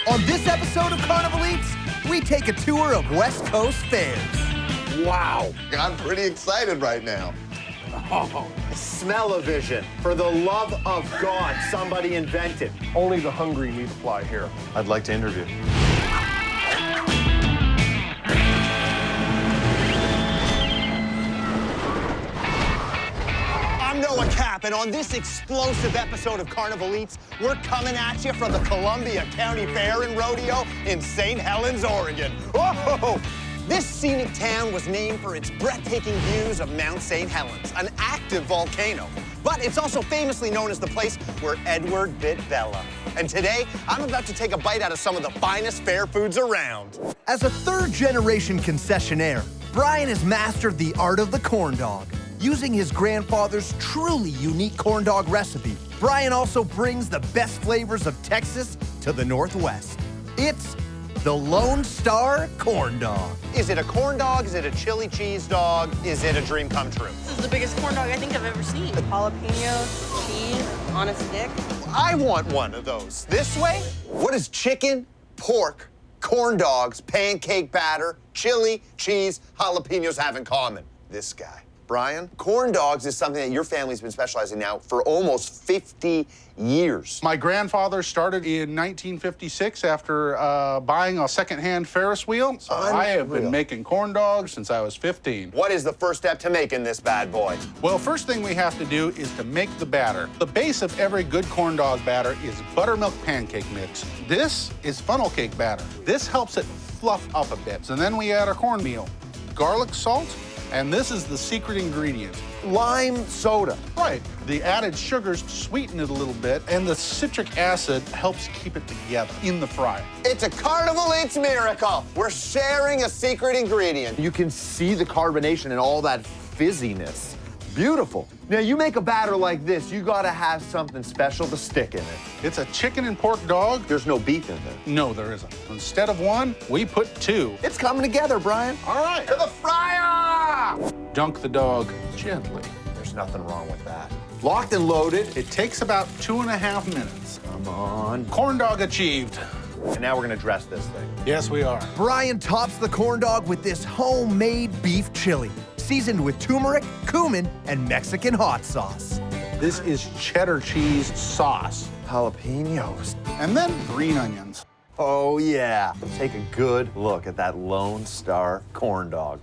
On this episode of Carnival Eats, we take a tour of West Coast fairs. Wow, I'm pretty excited right now. Oh, smell-o-vision. For the love of God, somebody invented. Only the hungry need to fly here. I'd like to interview. I'm Noah Cap, and on this explosive episode of Carnival Eats, we're coming at you from the Columbia County Fair and Rodeo in St Helens, Oregon. Whoa! This scenic town was named for its breathtaking views of Mount St Helens, an active volcano. But it's also famously known as the place where Edward bit Bella. And today, I'm about to take a bite out of some of the finest fair foods around. As a third-generation concessionaire, Brian has mastered the art of the corn dog. Using his grandfather's truly unique corn dog recipe, Brian also brings the best flavors of Texas to the Northwest. It's the Lone Star Corn Dog. Is it a corn dog? Is it a chili cheese dog? Is it a dream come true? This is the biggest corn dog I think I've ever seen. Jalapeno, cheese, on a stick. I want one of those. This way? What does chicken, pork, corn dogs, pancake batter, chili, cheese, jalapenos have in common? This guy. Brian, corn dogs is something that your family's been specializing now for almost 50 years. My grandfather started in 1956 after buying a secondhand Ferris wheel. So I have been making corn dogs since I was 15. What is the first step to making this bad boy? Well, first thing we have to do is to make the batter. The base of every good corn dog batter is buttermilk pancake mix. This is funnel cake batter. This helps it fluff up a bit. So then we add our cornmeal, garlic salt, and this is the secret ingredient. Lime soda. Right. The added sugars sweeten it a little bit, and the citric acid helps keep it together in the fryer. It's a Carnival Eats miracle. We're sharing a secret ingredient. You can see the carbonation and all that fizziness. Beautiful. Now, you make a batter like this, you gotta have something special to stick in it. It's a chicken and pork dog. There's no beef in there. No, there isn't. Instead of one, we put two. It's coming together, Brian. All right. To the fryer! Dunk the dog gently. There's nothing wrong with that. Locked and loaded. It takes about 2.5 minutes. Come on. Corn dog achieved. And now we're gonna dress this thing. Yes, we are. Brian tops the corn dog with this homemade beef chili, seasoned with turmeric, cumin, and Mexican hot sauce. This is cheddar cheese sauce. Jalapenos. And then green onions. Oh, yeah. Take a good look at that Lone Star corn dog.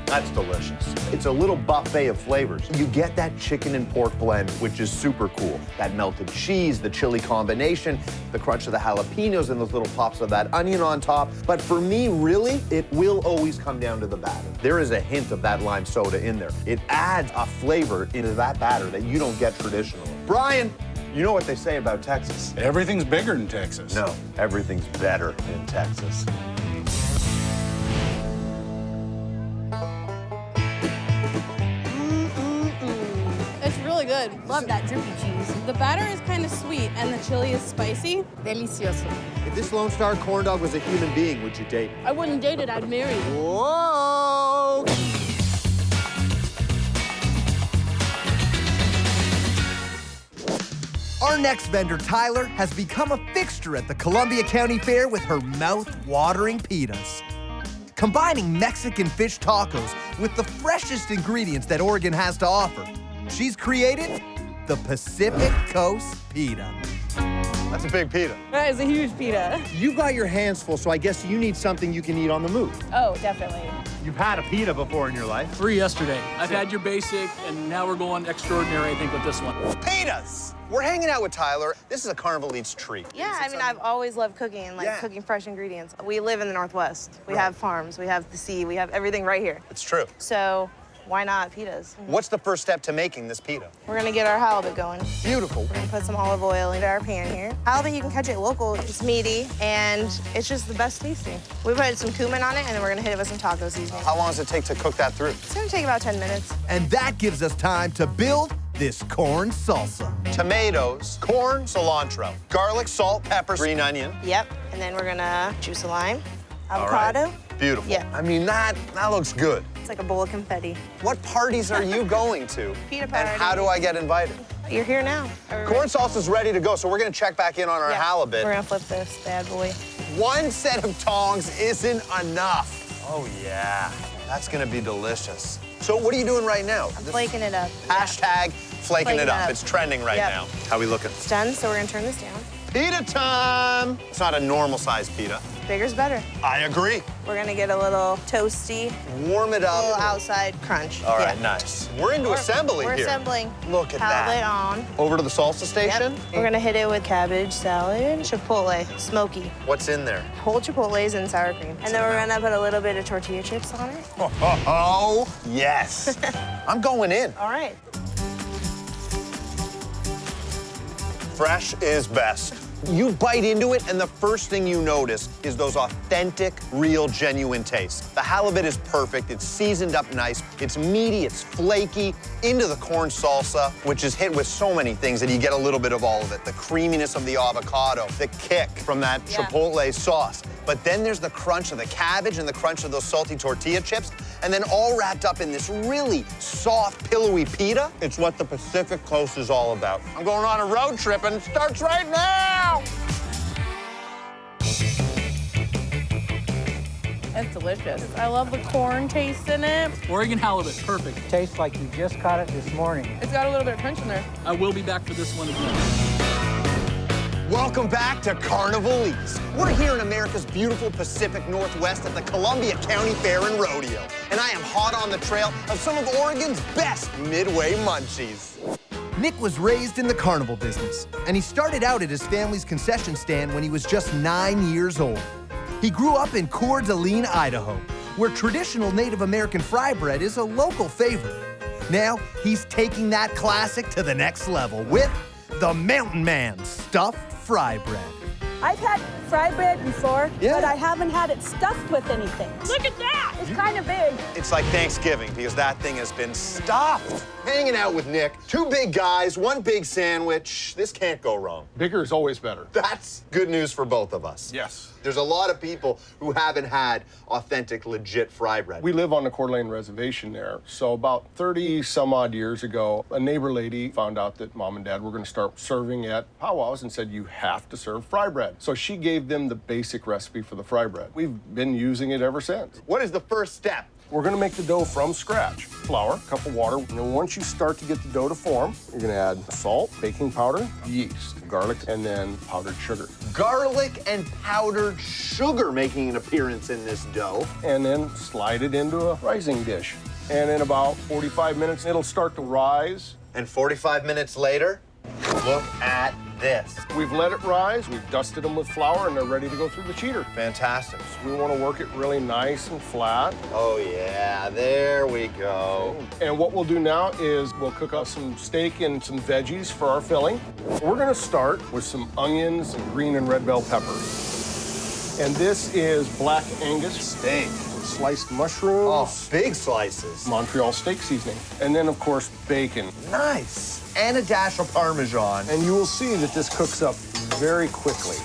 That's delicious. It's a little buffet of flavors. You get that chicken and pork blend, which is super cool. That melted cheese, the chili combination, the crunch of the jalapenos, and those little pops of that onion on top. But for me, really, it will always come down to the batter. There is a hint of that lime soda in there. It adds a flavor into that batter that you don't get traditionally. Brian, you know what they say about Texas? Everything's bigger in Texas. No, everything's better in Texas. It's really good. Love that drippy cheese. The batter is kind of sweet and the chili is spicy. Delicioso. If this Lone Star corn dog was a human being, would you date it? I wouldn't date it, I'd marry it. Whoa! Our next vendor, Tyler, has become a fixture at the Columbia County Fair with her mouth-watering pitas. Combining Mexican fish tacos with the freshest ingredients that Oregon has to offer, she's created the Pacific Coast Pita. That's a big pita. That is a huge pita. You've got your hands full, so I guess you need something you can eat on the move. Oh, definitely. You've had a pita before in your life. 3 yesterday. I've had your basic, and now we're going extraordinary, I think, with this one. Pitas! We're hanging out with Tyler. This is a Carnival Eats treat. Yeah, I mean, I've always loved cooking and cooking fresh ingredients. We live in the Northwest. We have farms, we have the sea, we have everything right here. It's true. So why not pitas? What's the first step to making this pita? We're gonna get our halibut going. Beautiful. We're gonna put some olive oil into our pan here. Halibut, you can catch it local. It's meaty, and it's just the best tasting. We put some cumin on it, and then we're gonna hit it with some taco seasoning. How long does it take to cook that through? It's gonna take about 10 minutes. And that gives us time to build this corn salsa. Tomatoes, corn, cilantro, garlic, salt, peppers, green onion. Yep, and then we're gonna juice a lime, All right. avocado. Beautiful. Yeah. I mean, that looks good. It's like a bowl of confetti. What parties are you going to? Pita And how do I get invited? You you're here now. Corn salsa's ready to go, so we're gonna check back in on our halibut. We're gonna flip this bad boy. One set of tongs isn't enough. Oh yeah, that's gonna be delicious. So what are you doing right now? I'm flaking it up. Hashtag flaking it up. It's trending right now. How we looking? It's done, so we're gonna turn this down. Pita time! It's not a normal size pita. Bigger's better. I agree. We're gonna get a little toasty. Warm it A up. little outside crunch. All right, nice. We're into assembly We're here. assembling. Look at Halibut that. on. Over to the salsa station? Yep. We're gonna hit it with cabbage salad, chipotle, smoky. What's in there? Whole chipotles and sour cream. And then we're gonna put a little bit of tortilla chips on it. Oh, yes. I'm going in. All right. Fresh is best. You bite into it, and the first thing you notice is those authentic, real, genuine tastes. The halibut is perfect. It's seasoned up nice. It's meaty. It's flaky. Into the corn salsa, which is hit with so many things that you get a little bit of all of it. The creaminess of the avocado, the kick from that chipotle sauce. But then there's the crunch of the cabbage and the crunch of those salty tortilla chips, and then all wrapped up in this really soft, pillowy pita. It's what the Pacific Coast is all about. I'm going on a road trip, and it starts right now. It's delicious. I love the corn taste in it. Oregon halibut, perfect. Tastes like you just caught it this morning. It's got a little bit of crunch in there. I will be back for this one again. Welcome back to Carnival Eats. We're here in America's beautiful Pacific Northwest at the Columbia County Fair and Rodeo, and I am hot on the trail of some of Oregon's best Midway munchies. Nick was raised in the carnival business, and he started out at his family's concession stand when he was just 9 years old. He grew up in Coeur d'Alene, Idaho, where traditional Native American fry bread is a local favorite. Now, he's taking that classic to the next level with the Mountain Man stuffed fry bread. I've had fry bread before, but I haven't had it stuffed with anything. Look at that! It's kind of big. It's like Thanksgiving because that thing has been stuffed. Hanging out with Nick, two big guys, one big sandwich. This can't go wrong. Bigger is always better. That's good news for both of us. Yes. There's a lot of people who haven't had authentic, legit fry bread. We live on the Coeur d'Alene Reservation there. So about 30 some odd years ago, a neighbor lady found out that Mom and Dad were going to start serving at powwows and said, you have to serve fry bread. So she gave them the basic recipe for the fry bread. We've been using it ever since. What is the first step? We're gonna make the dough from scratch. Flour, cup of water, and then once you start to get the dough to form, you're gonna add salt, baking powder, yeast, garlic, and then powdered sugar. Garlic and powdered sugar making an appearance in this dough. And then slide it into a rising dish. And in about 45 minutes, it'll start to rise. And 45 minutes later, look at this. We've let it rise, we've dusted them with flour, and they're ready to go through the cheater. Fantastic. We want to work it really nice and flat. Oh yeah, there we go. And what we'll do now is we'll cook up some steak and some veggies for our filling. We're gonna start with some onions and green and red bell peppers. And this is black Angus Steak. sliced mushrooms. Oh, big slices. Montreal steak seasoning. And then, of course, bacon. Nice. And a dash of Parmesan. And you will see that this cooks up very quickly.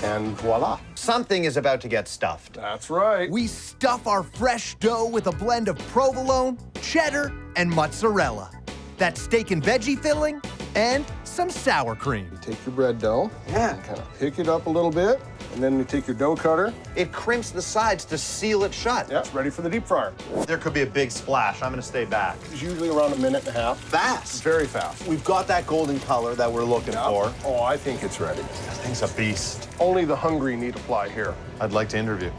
And voila. Something is about to get stuffed. That's right. We stuff our fresh dough with a blend of provolone, cheddar, and mozzarella. That steak and veggie filling, and some sour cream. You take your bread dough. Yeah. And kind of pick it up a little bit. And then you take your dough cutter. It crimps the sides to seal it shut. Yeah, it's ready for the deep fryer. There could be a big splash. I'm gonna stay back. It's usually around a minute and a half. Fast. Very fast. We've got that golden color that we're looking for. Oh, I think it's ready. That thing's a beast. Only the hungry need apply here. I'd like to interview.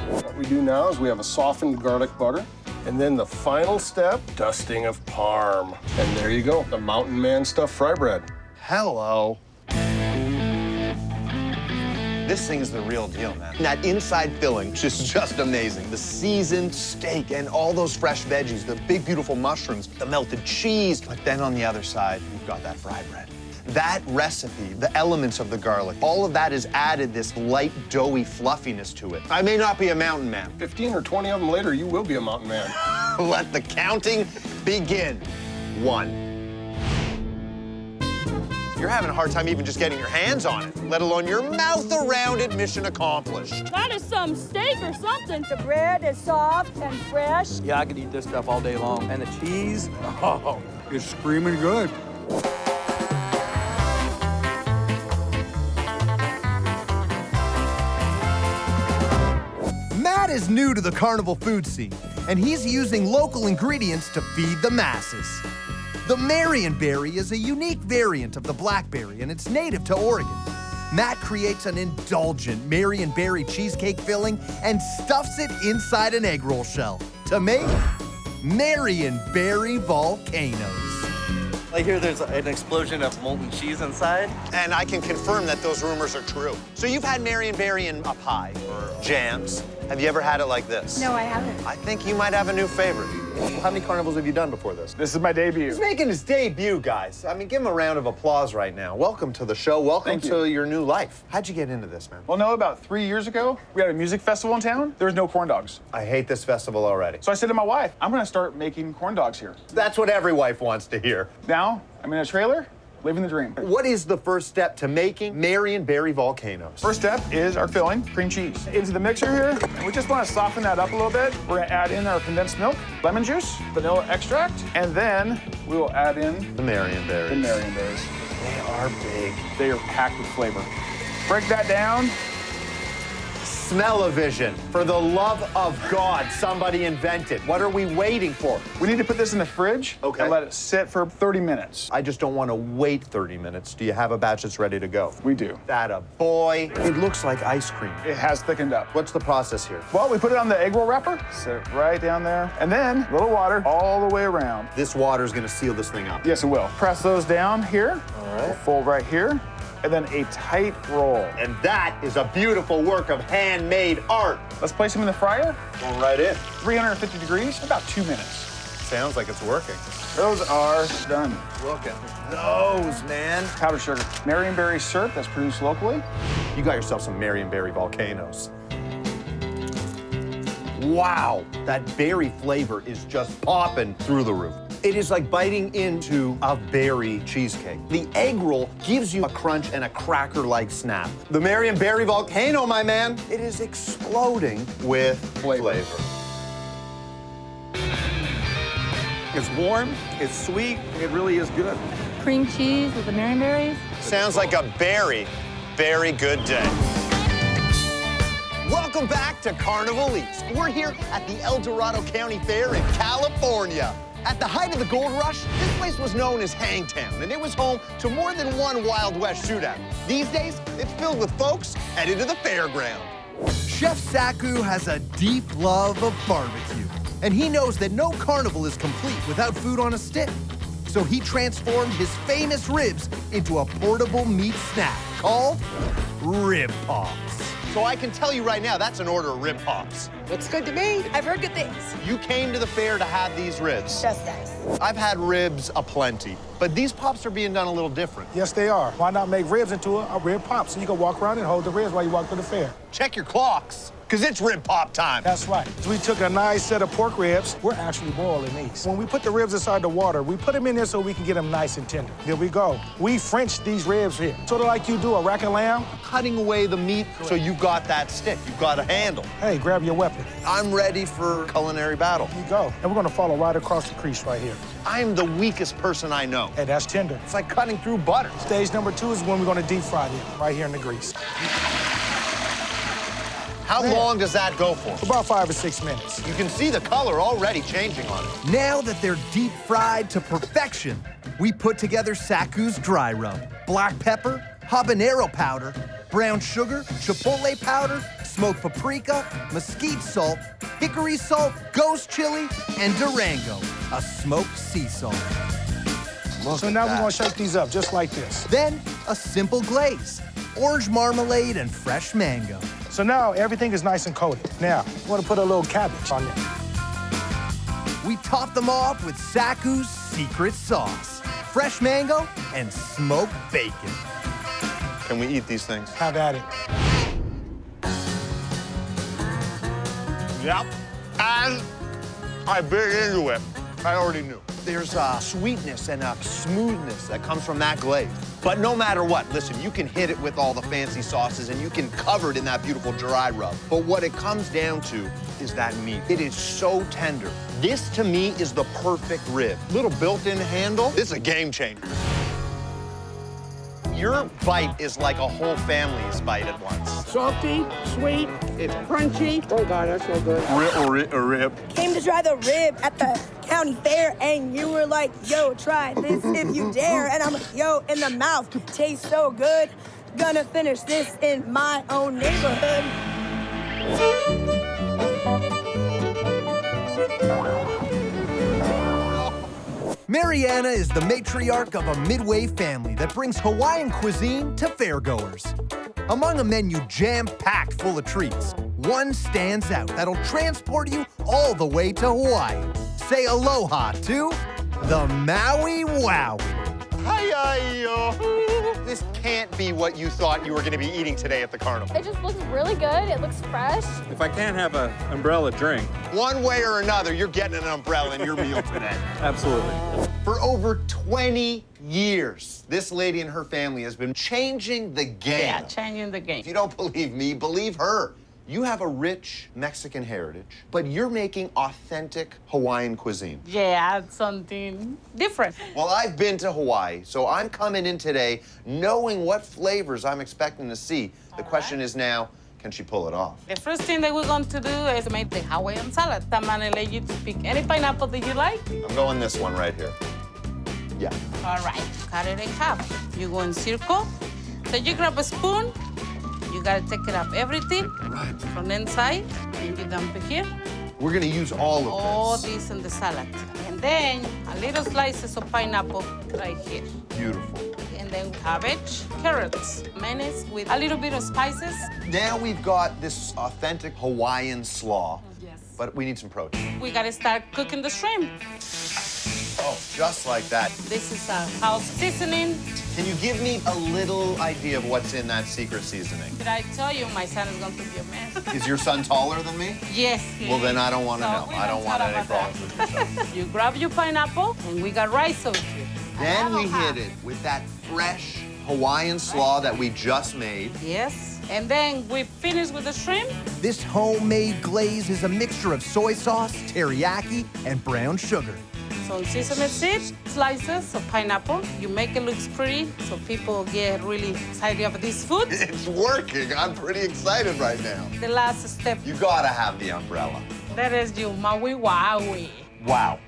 What we do now is we have a softened garlic butter. And then the final step, dusting of parm. And there you go, the Mountain Man stuffed fry bread. Hello. This thing is the real deal, man. That inside filling is just amazing. The seasoned steak and all those fresh veggies, the big, beautiful mushrooms, the melted cheese. But then on the other side, you've got that fry bread. That recipe, the elements of the garlic, all of that has added this light, doughy fluffiness to it. I may not be a mountain man. 15 or 20 of them later, you will be a mountain man. Let the counting begin. 1. You're having a hard time even just getting your hands on it, let alone your mouth around it. Mission accomplished. That is some steak or something. The bread is soft and fresh. Yeah, I could eat this stuff all day long. And the cheese, oh, it's screaming good. is new to the carnival food scene, and he's using local ingredients to feed the masses. The Marionberry is a unique variant of the blackberry, and it's native to Oregon. Matt creates an indulgent Marionberry cheesecake filling and stuffs it inside an egg roll shell to make Marionberry Volcanoes. I hear there's an explosion of molten cheese inside. And I can confirm that those rumors are true. So you've had Marionberry in a pie or jams. Have you ever had it like this? No, I haven't. I think you might have a new favorite. How many carnivals have you done before this? This is my debut. He's making his debut, guys. I mean, give him a round of applause right now. Welcome to the show. Welcome to your new life. How'd you get into this, man? Well, no, about 3 years ago, we had a music festival in town. There was no corn dogs. I hate this festival already. So I said to my wife, I'm gonna start making corn dogs here. That's what every wife wants to hear. Now, I'm in a trailer, living the dream. What is the first step to making Marionberry Volcanoes? First step is our filling, cream cheese. Into the mixer here, and we just want to soften that up a little bit. We're gonna add in our condensed milk, lemon juice, vanilla extract, and then we will add in the Marionberries. The Marionberries. They are big. They are packed with flavor. Break that down. Smell-o-vision. For the love of God, somebody invented. What are we waiting for? We need to put this in the fridge and let it sit for 30 minutes. I just don't want to wait 30 minutes. Do you have a batch that's ready to go? We do. That a boy. It looks like ice cream. It has thickened up. What's the process here? Well, we put it on the egg roll wrapper, set it right down there, and then a little water all the way around. This water is going to seal this thing up. Yes, it will. Press those down here. All right. We'll fold right here. And then a tight roll. And that is a beautiful work of handmade art. Let's place them in the fryer. Going right in. 350 degrees, about 2 minutes. Sounds like it's working. Those are done. Look at those, man. Powdered sugar. Marionberry syrup that's produced locally. You got yourself some Marionberry Volcanoes. Wow, that berry flavor is just popping through the roof. It is like biting into a berry cheesecake. The egg roll gives you a crunch and a cracker-like snap. The Marionberry Volcano, my man, it is exploding with flavor. It's warm, it's sweet, it really is good. Cream cheese with the Marionberries. Sounds like a very, very good day. Welcome back to Carnival Eats. We're here at the El Dorado County Fair in California. At the height of the gold rush, this place was known as Hangtown, and it was home to more than one Wild West shootout. These days, it's filled with folks headed to the fairground. Chef Saku has a deep love of barbecue, and he knows that no carnival is complete without food on a stick. So he transformed his famous ribs into a portable meat snack called Rib Pops. So I can tell you right now, that's an order of rib pops. Looks good to me. I've heard good things. You came to the fair to have these ribs. Just nice. I've had ribs aplenty, but these pops are being done a little different. Yes, they are. Why not make ribs into a rib pop so you can walk around and hold the ribs while you walk to the fair? Check your clocks, because it's rib pop time. That's right. So we took a nice set of pork ribs. We're actually boiling these. When we put the ribs inside the water, we put them in there so we can get them nice and tender. There we go. We French these ribs here. Sort of like you do a rack of lamb. Cutting away the meat so you've got that stick. You've got a handle. Hey, grab your weapon. I'm ready for culinary battle. Here you go. And we're gonna follow right across the crease right here. I'm the weakest person I know. Hey, that's tender. It's like cutting through butter. Stage number 2 is when we're gonna deep fry them, right here in the grease. How long does that go for? About 5 or 6 minutes. You can see the color already changing on it. Now that they're deep fried to perfection, we put together Saku's dry rub, black pepper, habanero powder, brown sugar, chipotle powder, smoked paprika, mesquite salt, hickory salt, ghost chili, and Durango, a smoked sea salt. So now we're gonna shake these up just like this. Then a simple glaze, orange marmalade and fresh mango. So now everything is nice and coated. Now, we're gonna put a little cabbage on there. We top them off with Saku's secret sauce, fresh mango and smoked bacon. Can we eat these things? Have at it. Yep. And I bit into it. I already knew. There's a sweetness and a smoothness that comes from that glaze. But no matter what, listen, you can hit it with all the fancy sauces and you can cover it in that beautiful dry rub. But what it comes down to is that meat. It is so tender. This, to me, is the perfect rib. Little built-in handle. This is a game changer. Your bite is like a whole family's bite at once. salty, sweet, it's crunchy. Oh God, that's so good. Rib. Came to try the rib at the county fair, and you were like, yo, try this if you dare. And I'm like, yo, in the mouth, tastes so good. Gonna finish this in my own neighborhood. Mariana is the matriarch of a Midway family that brings Hawaiian cuisine to fairgoers. Among a menu jam-packed full of treats, one stands out that'll transport you all the way to Hawaii. Say aloha to the Maui Wowie. Hi-yo. This can't be what you thought you were going to be eating today at the carnival. It just looks really good. It looks fresh. If I can't have an umbrella drink. One way or another, you're getting an umbrella in your meal today. Absolutely. For over 20 years, this lady and her family has been changing the game. Yeah, changing the game. If you don't believe me, believe her. You have a rich Mexican heritage, but you're making authentic Hawaiian cuisine. Yeah, something different. Well, I've been to Hawaii, so I'm coming in today knowing what flavors I'm expecting to see. The question is now, can she pull it off? The first thing that we're going to do is make the Hawaiian salad. I'm gonna let you to pick any pineapple that you like. I'm going this one right here. Yeah. All right, cut it in half. You go in circle. So you grab a spoon. You gotta take it up everything from inside, and you dump it here. We're gonna use all of this. All this in the salad. And then a little slices of pineapple right here. Beautiful. And then cabbage, carrots, mayonnaise with a little bit of spices. Now we've got this authentic Hawaiian slaw. Yes. But we need some protein. We gotta start cooking the shrimp. Oh, just like that. This is a house seasoning. Can you give me a little idea of what's in that secret seasoning? Did I tell you my son is going to be a mess? Is your son taller than me? Yes, he Well, then is. I don't want to So know. we I don't want any problems with your son. You grab your pineapple, and we got rice over here. Then we hit it with that fresh Hawaiian slaw that we just made. Yes. And then we finish with the shrimp. This homemade glaze is a mixture of soy sauce, teriyaki, and brown sugar. Some sesame seeds, slices of pineapple. You make it look pretty, so people get really excited about this food. It's working. I'm pretty excited right now. The last step. You gotta have the umbrella. That is your Maui Wowie. Wow.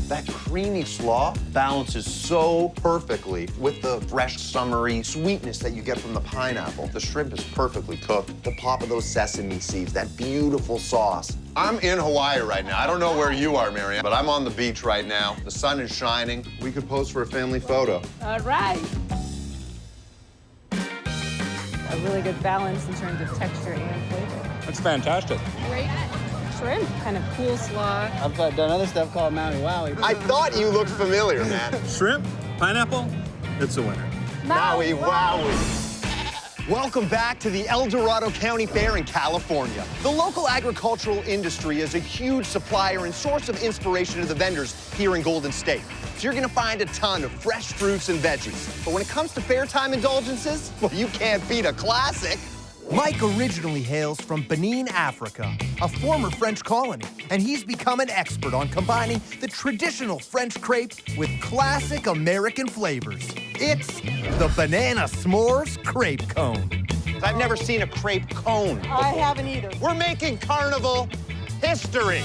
That creamy slaw balances so perfectly with the fresh, summery sweetness that you get from the pineapple. The shrimp is perfectly cooked. The pop of those sesame seeds, that beautiful sauce. I'm in Hawaii right now. I don't know where you are, Marianne, but I'm on the beach right now. The sun is shining. We could pose for a family photo. All right. A really good balance in terms of texture and flavor. That's fantastic. Great shrimp, kind of cool slaw. I've done other stuff called Maui Wowie. I thought you looked familiar, man. Shrimp, pineapple, it's a winner. Maui Wowie. Welcome back to the El Dorado County Fair in California. The local agricultural industry is a huge supplier and source of inspiration to the vendors here in Golden State. So you're gonna find a ton of fresh fruits and veggies. But when it comes to fair time indulgences, well, you can't beat a classic. Mike originally hails from Benin, Africa, a former French colony, and he's become an expert on combining the traditional French crepe with classic American flavors. It's the Banana S'mores Crepe Cone. I've never seen a crepe cone before. I haven't either. We're making carnival history.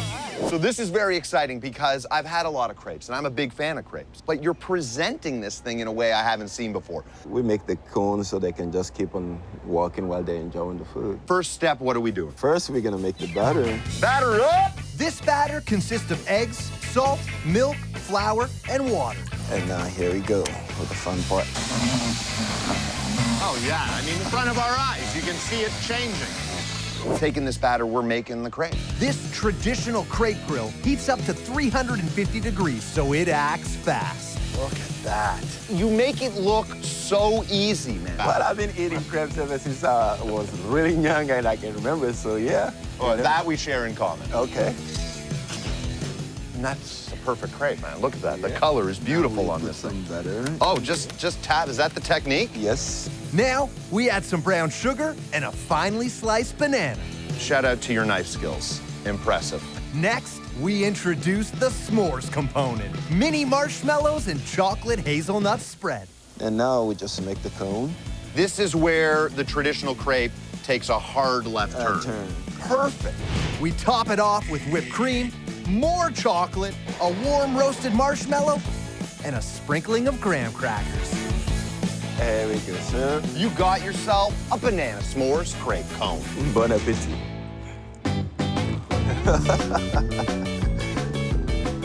So this is very exciting because I've had a lot of crepes, and I'm a big fan of crepes. But you're presenting this thing in a way I haven't seen before. We make the cones so they can just keep on walking while they're enjoying the food. First step, what are we doing? First, we're gonna make the batter. Batter up! This batter consists of eggs, salt, milk, flour, and water. And now here we go with the fun part. Oh, yeah. I mean, in front of our eyes, you can see it changing. Taking this batter, we're making the crepe. This traditional crepe grill heats up to 350 degrees, so it acts fast. Look at that. You make it look so easy, man. Well, I've been eating crepes ever since I was really young, and I can remember, so yeah. Oh, that we share in common. Okay. And that's a perfect crepe, man. Look at that. The color is beautiful on this thing. Better. Oh, just tap. Is that the technique? Yes. Now, we add some brown sugar and a finely sliced banana. Shout out to your knife skills. Impressive. Next, we introduce the s'mores component. Mini marshmallows and chocolate hazelnut spread. And now we just make the cone. This is where the traditional crepe takes a hard left turn. Perfect. We top it off with whipped cream, more chocolate, a warm roasted marshmallow, and a sprinkling of graham crackers. There we go, sir. You got yourself a banana s'mores crepe cone. Bon appetit.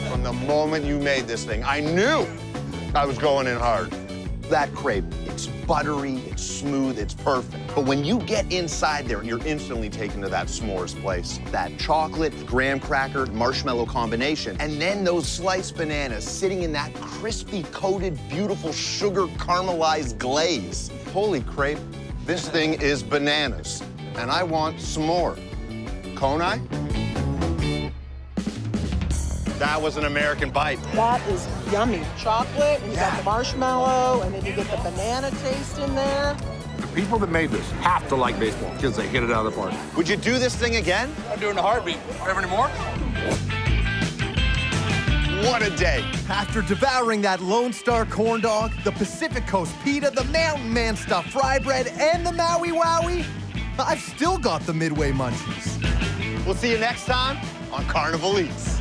From the moment you made this thing, I knew I was going in hard. That crepe, it's buttery, it's smooth, it's perfect. But when you get inside there, you're instantly taken to that s'mores place. That chocolate, graham cracker, marshmallow combination, and then those sliced bananas sitting in that crispy coated, beautiful sugar caramelized glaze. Holy crepe, this thing is bananas. And I want s'more. Konai? That was an American bite. That is yummy. Chocolate, and you got the marshmallow, and then you get the banana taste in there. The people that made this have to like baseball because they hit it out of the park. Would you do this thing again? I'm doing a heartbeat. Ever any more? What a day. After devouring that Lone Star corn dog, the Pacific Coast Pita, the Mountain Man stuffed fry bread, and the Maui Wowie, I've still got the Midway munchies. We'll see you next time on Carnival Eats.